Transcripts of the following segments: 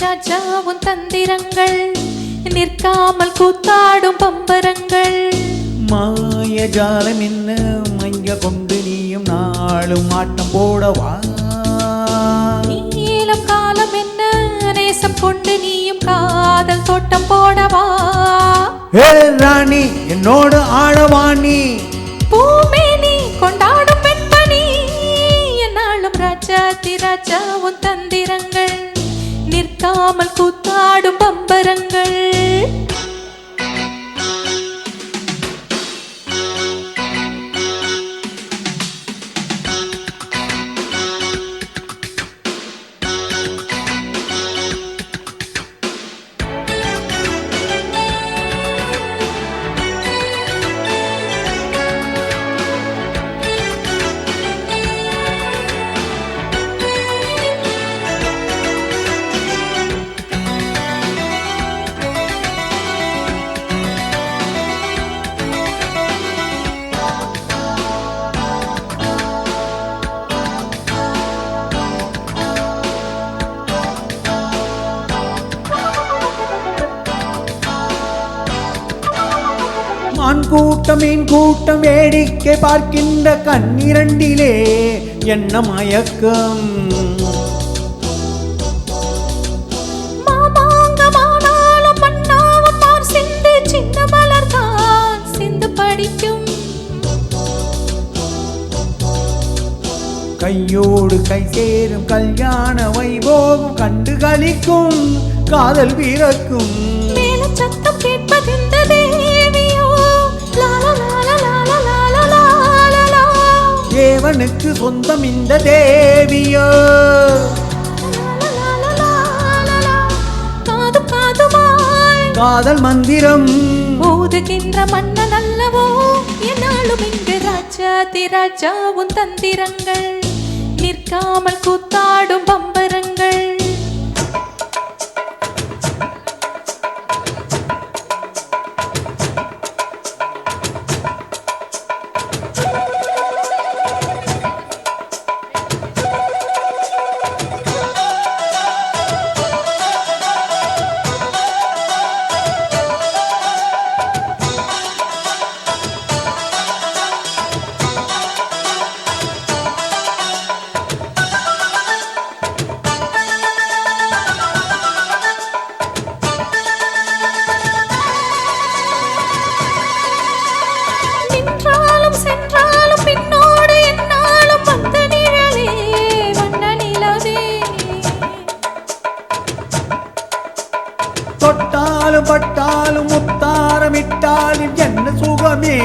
ராஜா உன் தந்திரங்கள் நிற்காமல் கூத்தாடும் பம்பரங்கள் மாயஜாலம் என்ன மைய கொண்டு நீயும் நாளும் ஆட்டம் போடவா நீளம் காலம் என்ன நேசம் கொண்டு நீயும் காதல் தோட்டம் போடவா ராணி என்னோடு ஆடவாணி பூமேனி கொண்டாடும் பெண்மணி என்னாலும் ராஜாதி ராஜா உன் தந்திரங்கள் நிற்காமல் கூத்தாடும் பம்பரங்கள் மான் கூட்டம் மீன் கூட்டம் வேடிக்கை பார்க்கின்ற கண்ணிரண்டிலே என்ன மயக்கம் மாமாங்கமானாலும் மன்னாவும் மார் சிந்து சின்ன மலர்தான் சிந்து படிக்கும் கையோடு கை சேரும் கல்யாண வைபோகம் கண்டு களிக்கும் காதல் வீரக்கும் மேல சத்தம் கேட்பதிந்த தேவியோ தேவனுக்கு சொந்தம் இந்த தேவியோ காது காதுமாய் காதல் மந்திரம் ஓதுகின்ற மன்னன் அல்லவோ என்னாலும் இங்கு ராஜாதி ராஜா உன் தந்திரங்கள் நிற்காமல் கூத்தாடும் பம்பரங்கள் சென்றாலும் பின்னோடு என்னாலும் வந்த நிழலே வண்ண நிலவே தொட்டாலும் பட்டாலும் முத்தாரமிட்டாலும் என்ன சுகமே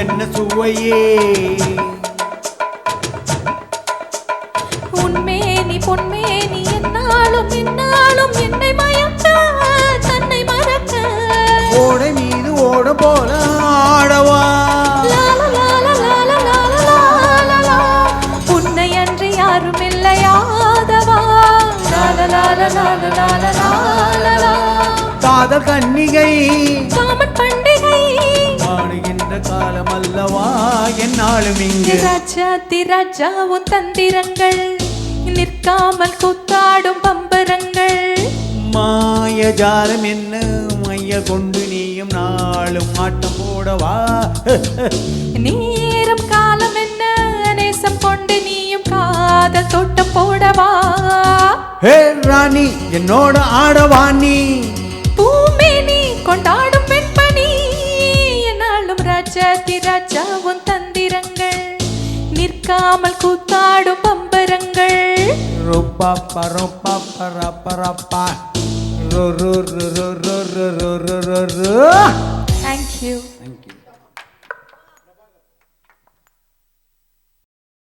என்ன சுவையே உன்மேனி பொன்மேனி என்னாலும் என்னாலும் என்னை மயக்க தன்னை மறக்க ஓடை மீது ஓட போல ஆடவா உன்னை அன்று யாரும் இல்லையாதவா காதல் கன்னிகை காமன் பண்டிகை ஆடுகின்ற காலம் அல்லவா என்னாலும் இங்கு ராஜாதி ராஜா உன் தந்திரங்கள் நிற்காமல் கூத்தாடும் பம்பரங்கள் மாயஜாலம் என்ன மைய கொண்டு நீயும் நாளும் ஆட்டம் போடவா நேரம் காலம் என்ன நேசம் கொண்டு நீயும் காதல் தோட்டம் போடவா ராணி என்னோட ஆடவாணி பூமேனி கொண்டாடும் பெண்மணி என்னாலும் ராஜாதி ராஜா உன் தந்திரங்கள் நிற்காமல் கூத்தாடும் பம்பரங்கள் ரொப்பா ரொப்பா பரப்பரப்பா Thank you. Thank you.